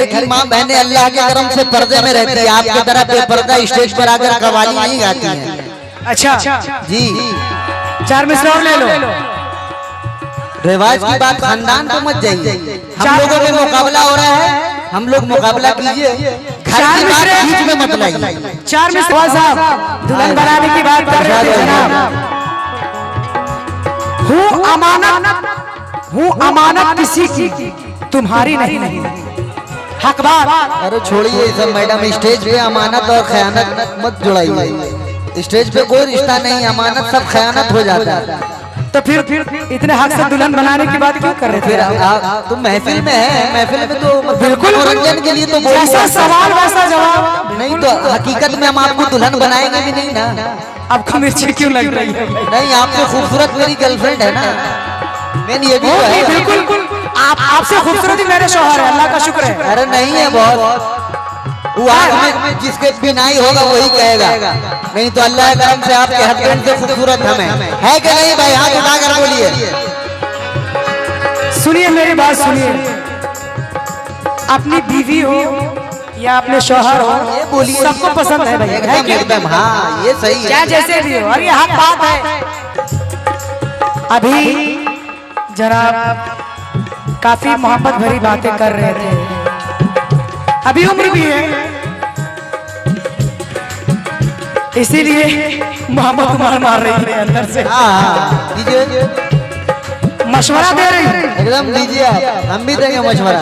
घर की माँ बहनें अल्लाह के करम से पर्दे में रहती है, आपकी तरह बेपर्दा स्टेज पर आकर कव्वाली नहीं गाती हैं। अच्छा जी, 4 मिसरा और ले लो। रिवाज की बात खानदान पे मत जाइए। हम लोगों में मुकाबला हो रहा है, हम लोग मुकाबला कीजिए, घर की बात बीच में मत लाइए। 4 मिसरा साहब दुल्हन बनाने की बात कर रहे थे जनाब। हूँ अमानत किसी की, तुम्हारी नहीं। हकबार। अरे छोड़िए सब मैडम, स्टेज पे अमानत और खयानत मत जुड़ाइए। स्टेज पे कोई रिश्ता नहीं, अमानत सब खयानत हो जाता है। तो फिर इतने हक से दुल्हन बनाने की बात क्यों कर रहे थे? फिर तुम महफिल में है, महफिल में तो बिल्कुल मनोरंजन के लिए तो जैसा सवाल वैसा जवाब। नहीं तो हकीकत में हम आपको दुल्हन बनाएंगे भी नहीं ना। आपको मिर्ची क्यों लग रही है? नहीं, आपसे खूबसूरत मेरी गर्लफ्रेंड है ना, मैंने ये भी कहा है। बिल्कुल आपसे खूबसूरत ही मेरे शौहर है, अल्लाह का शुक्र है। अरे नहीं है बहुत, वो आग में जिसके बिनाई होगा वही कहेगा, नहीं तो अल्लाह के करम से आपके हस्बैंड से खूबसूरत हमें है कि नहीं भाई? हाथ उठाकर बोलिए। सुनिए मेरी बात सुनिए, अपनी बीवी हो या अपने शौहर हो, ये बोलिए, सबको पसंद है भाई, है क्या? एकदम हाँ, ये सही है, क्या जैसे भी हो, और ये हक बात है। अभी जनाब काफी मोहब्बत भरी बातें कर रहे थे, अभी उम्र भी है, इसीलिए मोहब्बत मार रही है अंदर से। दीजिए, मशवरा दे रही है, एकदम दीजिए आप, हम भी देंगे मशवरा।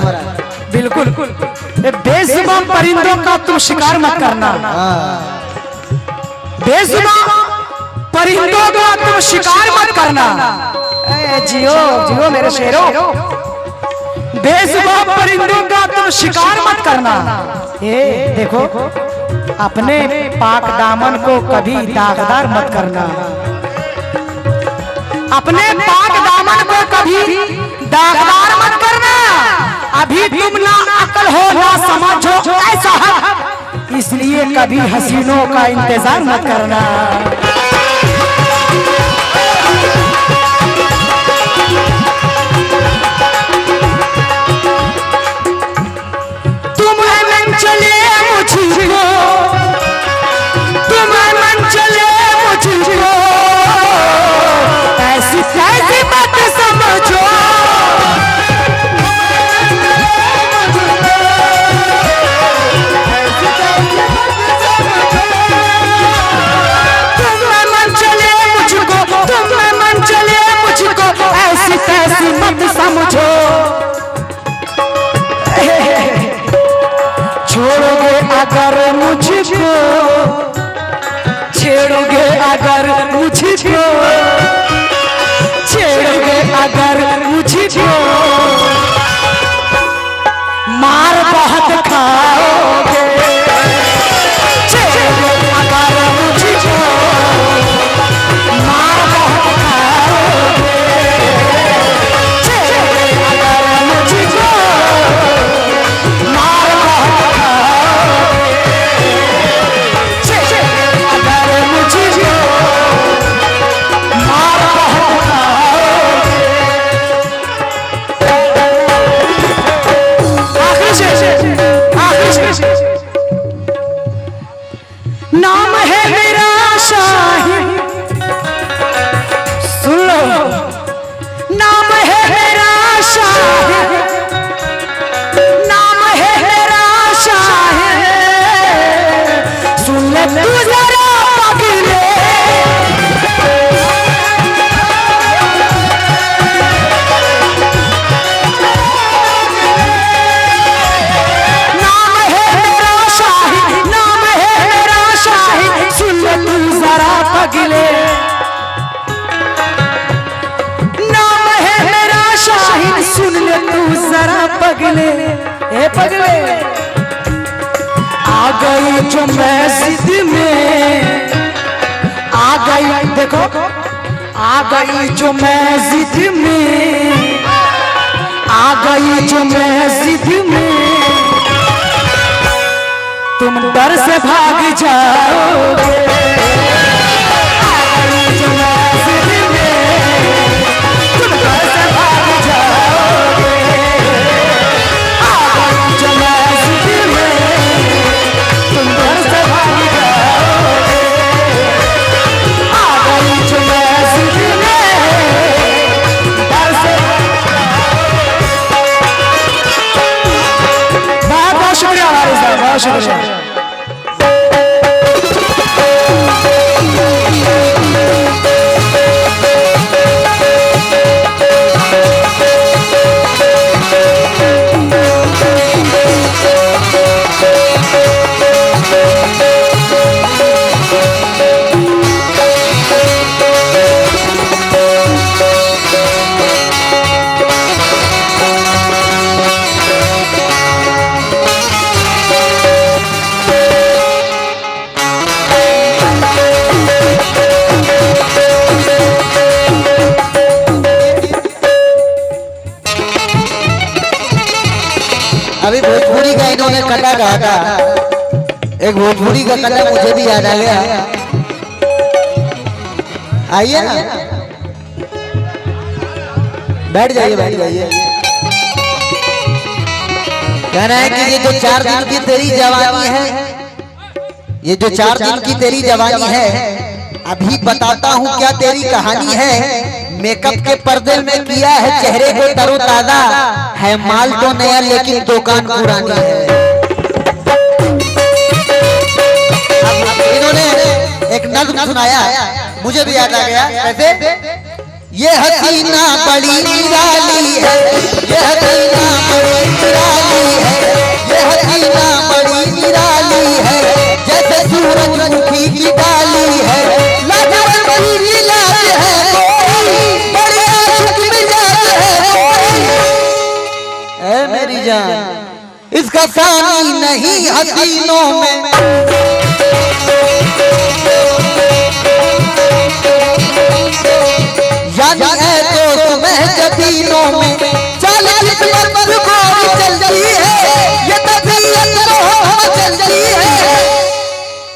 बिल्कुल। बेजुबां परिंदों का तुम शिकार मत करना, बेजुबां परिंदों का तुम शिकार मत करना। जियो जियो मेरे शेरों, बेजुबां परिंदों का तुम शिकार मत करना। ये देखो, अपने पाक दामन को कभी दागदार मत करना, अपने पाक दामन को कभी दागदार मत करना। अभी तुम ना अकल हो ना समझ हो ऐसा है, इसलिए कभी हसीनों का इंतजार मत करना। छोड़ोगे अगर मुझको, छेड़ोगे अगर मुझको, छेड़ोगे अगर मुझको, मार बहुत खाओगे। छेड़ोगे अगर मुझको, मार बहुत खाओगे। छेड़ोगे अगर मुझको, मार बहुत खाओगे। छेड़ोगे अगर मुझको, मार बहुत खाओगे। आखिरी शेर, नाम है मेरा शाही, सुन लो, नाम है मेरा शाही, नाम है मेरा शाही, सुन ले तू जरा पगले। नाम है मेरा शाही, नाम है मेरा शाही, सुन ले तू जरा पगले। नाम है मेरा शाही, सुन ले तू जरा पगले। ए पगले, आ गई जो मस्जिद में, आ गई, देखो, आ गई जो मस्जिद में, आ गई जो मस्जिद में, तुम डर से भाग जाओगे। आ गई जो मस्जिद में, तुम डर से भाग जाओगे। आ गई जो बहुत शुक्रिया। अभी भोजपुरी का इन्होंने कटा कहा था, एक भोजपुरी का कटा मुझे भी याद आ गया। आइए ना, बैठ जाइए बैठ जाइए। कहना है कि ये जो 4 दिन की तेरी जवानी है, ये जो 4 दिन की तेरी जवानी है, अभी बताता हूँ क्या तेरी कहानी है। मेकअप के पर्दे में किया है चेहरे को तरोताजा, है माल तो नया लेकिन दुकान पुरानी है। इन्होंने एक नज़्म सुनाया, मुझे भी याद आ गया। कैसे? ये हसीना बड़ी निराली है, ये हसीना बड़ी निराली है, ये हसीना बड़ी निराली है, जैसे सूरजमुखी की डाली है। मेरी जान इसका सानी नहीं हसीनों में, यानी है तो तुम्हें जबीनों में। 40 मर्द गोरी चलती है, ये तबीयत तो चलती है।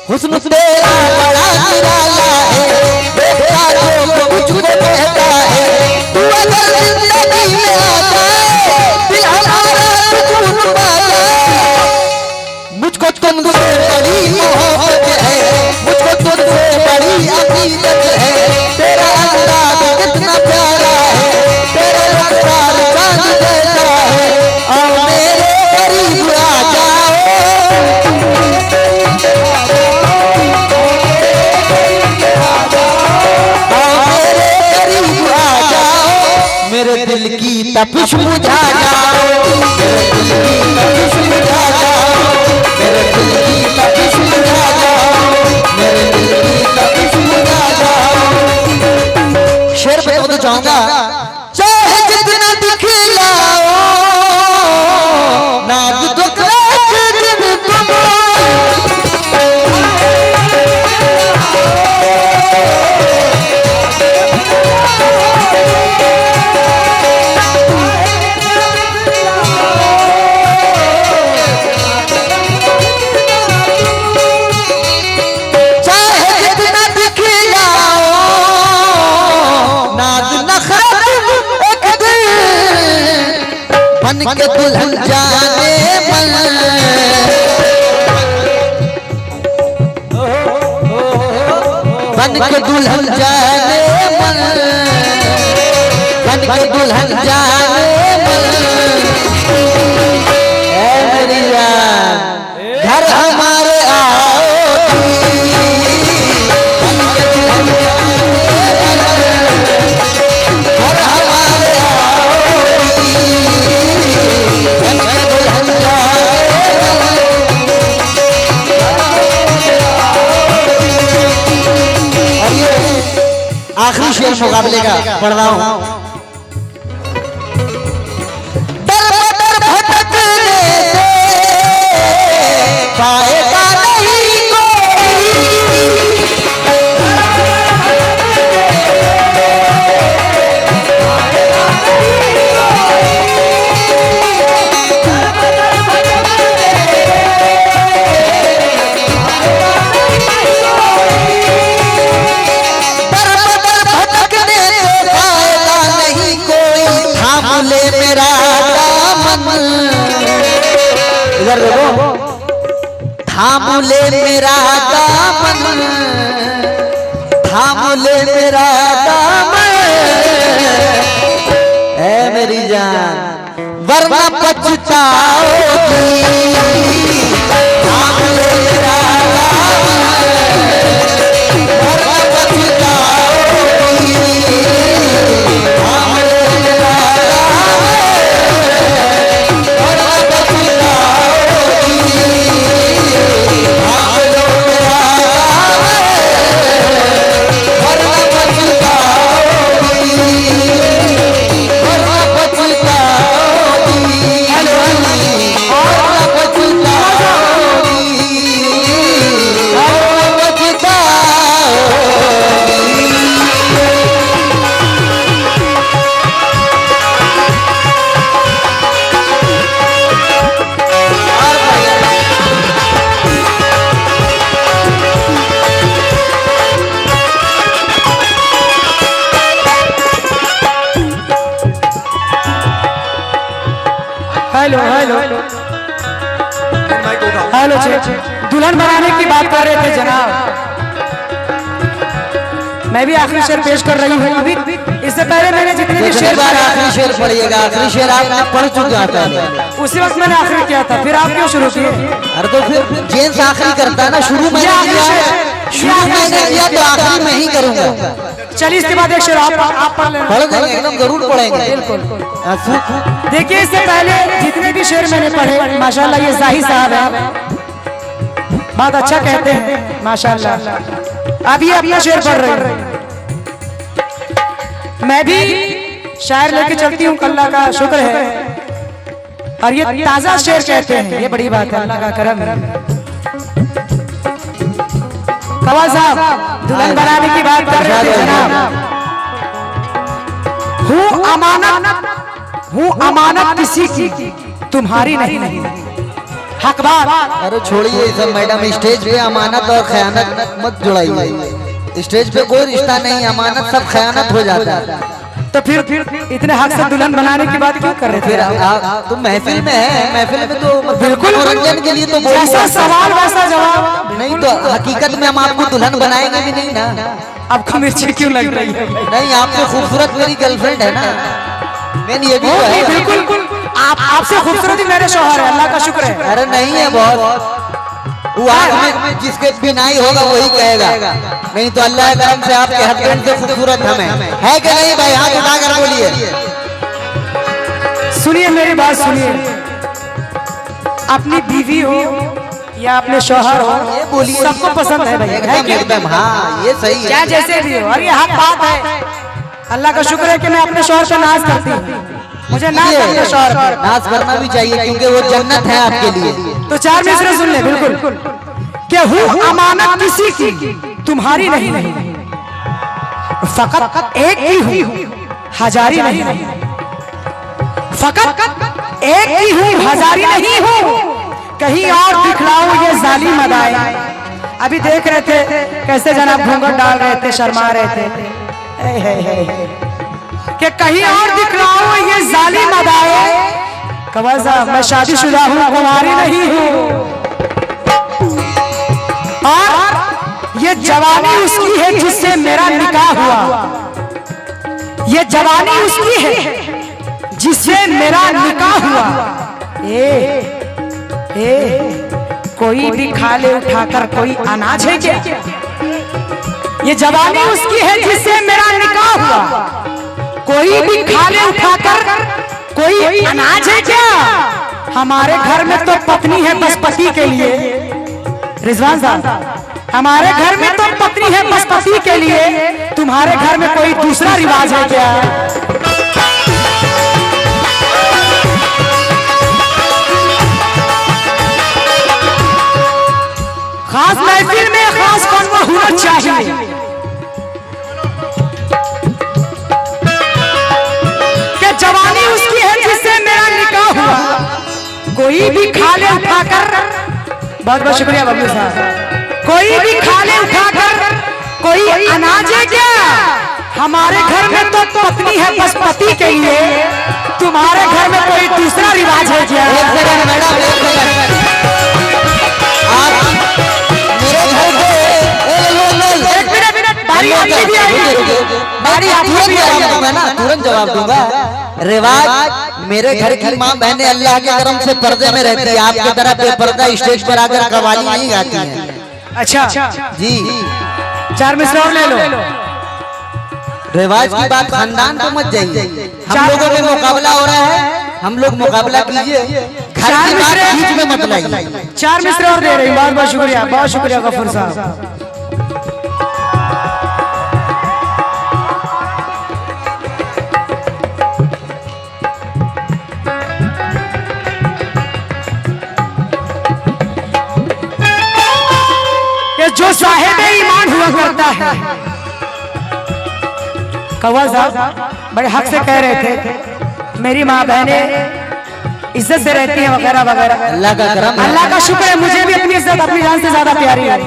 हुस्न तेरा बड़ा निराला है, देखा जो मुझको कहता है। तू अगर जिंदगी में आ जाए, दिल हमारा सुकून पा जाए। मुझको तुमसे बड़ी मोहब्बत है, मुझको तुमसे बड़ी अकीदत है। तेरा अंदाज कितना प्यारा है, तेरा रफ्तार चांद जैसा है। और मेरे करीब आ जाओ, मेरे दिल की तपिश बुझा जाओ, मेरे दिल की तपिश बुझा जाओ, मेरे दिल की तपिश बुझा जाओ, मेरे दिल की तपिश बुझा जाओ। शेर पे तो चाहूंगा, चाहे जितना दिखलाओ नाज दुख बन के दुल्हन जाने मन, बन के दुल्हन जाने मन, बन के दुल्हन जाने मन। ऐ मेरी जान घर हमारे आओगी, बन के दुल्हन जाने मन, घर हमारे आखिरी शेर मुकाबले का पढ़ रहा हूं। दर बदर भटकने से पाएगा नहीं कोई, इधर देखो। थाम ले मेरा दामन, थाम ले मेरा दामन, ऐ मेरी जान वरना पछताओगी। हेलो दुल्हन बनाने की बात कर रहे थे जनाब। मैं भी आखिरी शेर पेश कर रही हूँ अभी। इससे पहले मैंने जितने भी शेर आखिरी शेर पढ़िएगा। आखिरी शेर आपने पढ़ चुका था, उसी वक्त मैंने आखिरी किया था, फिर आप क्यों शुरू किए? अरे तो फिर जेंट्स आखिरी करता है ना, शुरू मैंने किया तो आखिरी में ही करूंगा। चलिए इसके बाद एक शेर आप पढ़ लेना। पढ़ देंगे, एकदम जरूर पढ़ेंगे। बिल्कुल। देखिए इससे पहले जितने भी शेर मैंने पढ़े माशाल्लाह, ये जाहिद साहब है, बहुत अच्छा कहते हैं माशाल्लाह। अब ये अपना शेर पढ़ रहे हैं। मैं भी शायर लेके चलती हूँ, अल्लाह का शुक्र है। और ये ताजा शेर कहते हैं, ये बड़ी बात है, अल्लाह का करम है। कवाल साहब दुल्हन बनाने की बात कर रहे थे जनाब। हूँ अमानत किसी की, तुम्हारी नहीं हकदार। अरे छोड़िए सब मैडम, स्टेज पे अमानत और खयानत मत जुड़ाइए। स्टेज पे कोई रिश्ता नहीं, अमानत सब खयानत हो जाता है। तो फिर इतने हक से दुल्हन बनाने की बात क्यों कर रहे थे? तुम महफिल में है, महफिल में तो बिल्कुल मनोरंजन के लिए तो जैसा सवाल वैसा जवाब। नहीं तो हकीकत में हम आपको दुल्हन बनाएंगे भी नहीं ना। आपको मिर्ची क्यों लग रही है? नहीं, आपसे खूबसूरत मेरी गर्लफ्रेंड है ना, मैं ये भी है। बिल्कुल आपसे खूबसूरत ही मेरे शौहर है, अल्लाह का शुक्र है। अरे नहीं है बहुत, वो आग में जिसके बिनाई होगा वही कहेगा, नहीं तो अल्लाह के करम से आपके हस्बैंड से खूबसूरत हमें है कि नहीं भाई? हाथ उठाकर बोलिए। सुनिए मेरी बात सुनिए, अपनी बीवी हो या अपने शौहर हो, ये बोलिए, सबको पसंद है भाई, एकदम। हाँ ये सही है, क्या जैसे भी हो। और ये हक बात है, अल्लाह का शुक्र है कि मैं अपने शौहर पे नाज करती हूँ। मुझे नाज अपने शौहर पर नाज करना भी चाहिए, क्योंकि वो जन्नत है आपके लिए। तो चार मिसरे सुन ले। बिल्कुल कि हूँ अमानत किसी की, तुम्हारी नहीं फकत एक ही हूँ, हजारी नहीं। फकत एक ही हूँ, हजारी नहीं हूँ। कहीं और दिखलाओ ये जालिम अदाएं। अभी देख रहे थे कैसे जनाब घूंघट डाल रहे थे, शर्मा रहे थे कि कहीं और दिखलाओ ये जालिम अदाएं। कवाल साहब मैं शादीशुदा हूँ, कुंवारी नहीं हूँ। और ये जवानी उसकी है जिससे मेरा निकाह हुआ। ये जवानी उसकी है जिससे मेरा निकाह हुआ। कोई भी खा ले उठाकर, कोई अनाज है क्या? ये जवानी उसकी है जिससे मेरा निकाह हुआ। कोई भी खा ले उठाकर, कोई अनाज है क्या? हमारे घर में तो पत्नी है बस पति के लिए। रिजवान साहब, हमारे घर में तो पत्नी है बस पति के लिए, तुम्हारे घर में कोई दूसरा रिवाज है क्या? खास महफिल में खास कौन होना चाहिए? कि जवानी उसकी है जिससे मेरा निकाह हुआ। कोई भी खा ले उठाकर, बहुत बहुत शुक्रिया बबलू साहब। कोई भी खा ले उठाकर, कोई अनाज है क्या? हमारे घर में तो पत्नी है बस पति के लिए, तुम्हारे घर में कोई दूसरा रिवाज है क्या? एक सेकंड मैडम, एक सेकंड। आप मेरे घर से एक मिनट, बारी आपकी भी आएगी, बारी आपकी भी आएगी। मैं ना तुरंत जवाब दूंगा। रिवाज, मेरे घर की माँ बहनें अल्लाह के करम से पर्दे में रहती है, आपकी तरह बेपर्दा स्टेज पर आकर कव्वाली नहीं गाती हैं। अच्छा जी, चार मिसरे और ले लो। रिवाज की बात खानदान पे मत जाइए। हम लोगों में मुकाबला हो रहा है, हम लोग मुकाबला कीजिए, घर की बात बीच में मत लाइए। चार मिसरे और दे रही हूँ, बहुत बहुत शुक्रिया, बहुत शुक्रिया गफूर साहब। जो साहिब ईमान हुआ करता है, कव्वाल साहब बड़े हक से कह रहे थे, मेरी माँ बहनें इज्जत से रहती हैं वगैरह वगैरह। अल्लाह का करम, अल्लाह का शुक्र है, मुझे भी अपनी इज्जत अपनी जान से ज्यादा प्यारी है।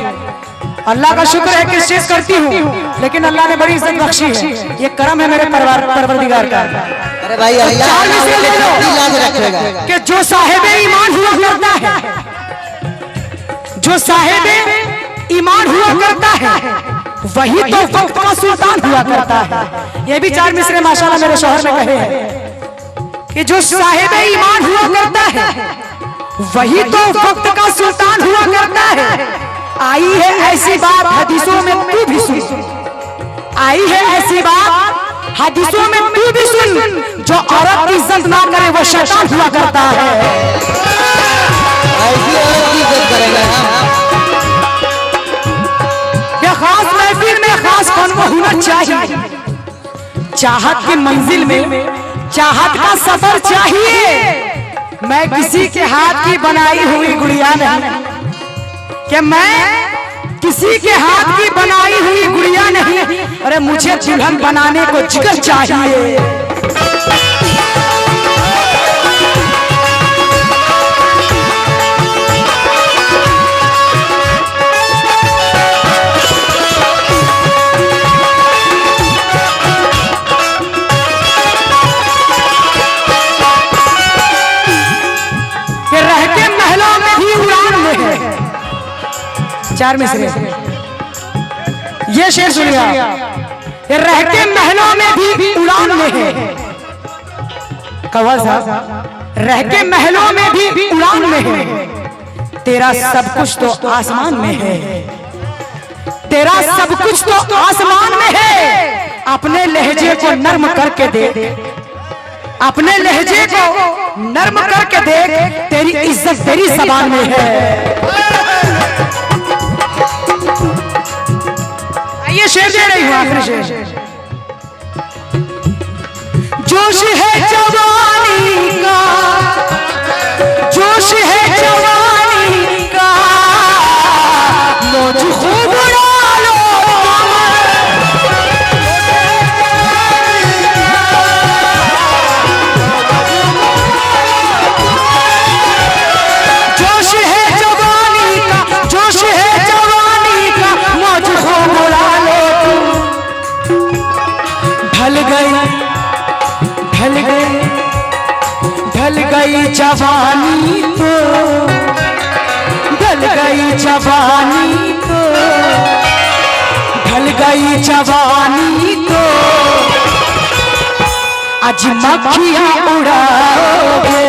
अल्लाह का शुक्र है कि इस चीज करती हूँ, लेकिन अल्लाह ने बड़ी इज्जत बख्शी है। ये करम है मेरे परवरदिगार का। अरे भाई चार मिसरे ले लो लाज रखेगा कि जो साहिब ईमान हुआ करता है, जो साहिब ईमान हुआ करता है वही तो वक्त का सुल्तान हुआ करता है। ये भी 4 मिसरे माशाल्लाह मेरे शौहर ने कहे हैं कि जो साहिब ईमान हुआ करता है वही तो वक्त का सुल्तान हुआ करता है। आई है ऐसी बात हदीसों में तू भी सुन, आई है ऐसी बात हदीसों में तू भी सुन, जो औरत की इज्जत ना करे वो शैतान हुआ करता है। ऐसी औरत की इज्जत करेगा ये खास महफिल में खास कौन को होना चाहिए। चाहत की मंजिल में चाहत का सफर चाहिए। मैं किसी के हाथ की बनाई हुई गुड़िया नहीं, कि मैं किसी के हाथ की बनाई हुई गुड़िया नहीं। अरे मुझे दुल्हन बनाने को जिगर चाहिए। रहते महलों में भी उड़ान में है। 4 मिसरे ये शेर सुनिए, रहते महलों में भी उड़ान में है। कव्वाल साहब, रहते महलों में भी उड़ान में है। तेरा सब कुछ तो आसमान में है, तेरा सब कुछ तो आसमान में है। अपने लहजे को नर्म करके दे, अपने लहजे को नर्म करके देख, तेरी इज्जत तेरी ज़बान में है। ये शेर दे रही हूँ, आखिरी शेर। जोश है जवानी का, जोश है जवानी का, मौज खूब उड़ा लो। जोश है जवानी का, जोश है जवानी का, मौज खूब उड़ा लो। ढल गई, ढल गई, ढल गई जवानी तो, ढल गई जवानी तो, ढल गई जवानी तो, आज मक्खियां उड़ाओगे।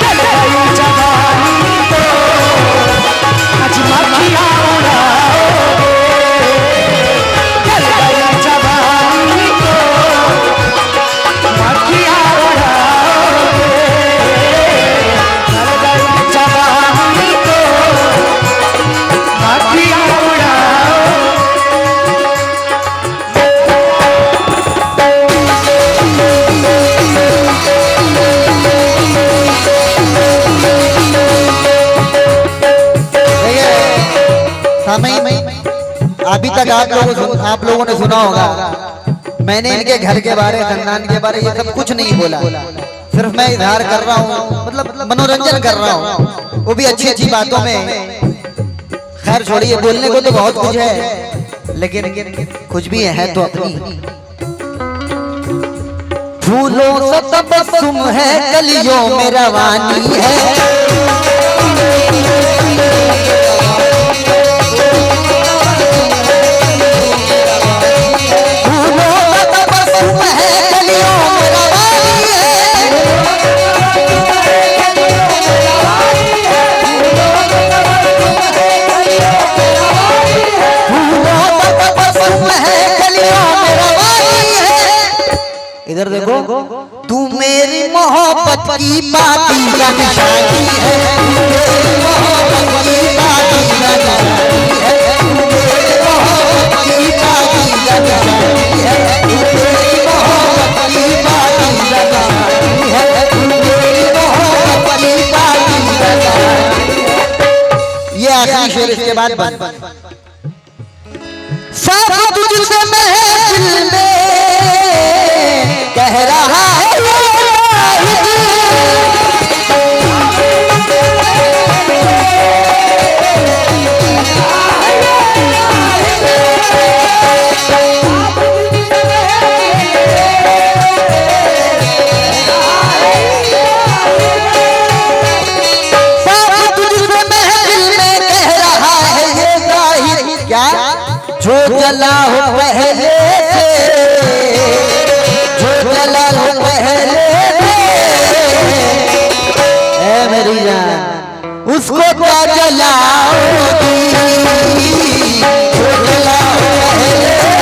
ढल गई जवानी तो, आज मक्खियां उड़ाओगे। ढल गई जवानी तो, मक्खियां उड़ाओगे। ढल गई जवानी तो, मक्खियां उड़ाओगे। अभी तक आप लोगों ने सुना होगा, मैंने इनके घर के बारे, खानदान के बारे ये सब कुछ नहीं बोला। सिर्फ मैं इजहार कर रहा हूँ, मतलब मनोरंजन कर रहा हूँ, वो भी अच्छी अच्छी बातों में। खैर छोड़िए, बोलने को तो बहुत कुछ है, लेकिन कुछ भी है तो अपनी। फूलों से तबस्सुम है, कलियों में रवानी है। इधर देखो, तू मेरी मोहब्बत की बाती का निशानी है, मेरी मोहब्बत की बाती का निशानी है, मेरी मोहब्बत की बाती का निशानी है, मेरी मोहब्बत की बाती का निशानी है, मेरी मोहब्बत की बाती का निशानी है। ये आखिरी शेर, इसके बाद बंद। सब तुझसे महफिल में कह रहा है सब तुझसे महफिल में उसको क्या जलाओगी जो जलाओ पहले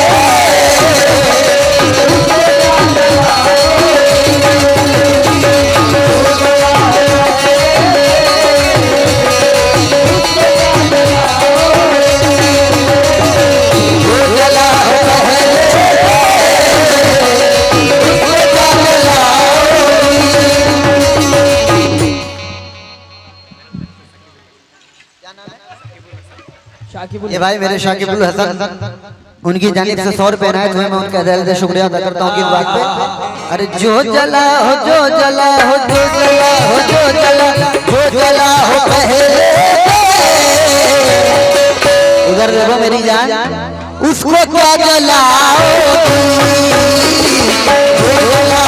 ये भाई मेरे शाकिबुल हसन उनकी जानिब से 100 रुपए इनायत हुए। मैं उनका दिल से शुक्रिया अदा करता हूँ कि बात पे अरे जो जला हो जो जला हो जो जला हो जो जला हो पहले उधर देखो मेरी जान उसको क्या जलाओ जो जला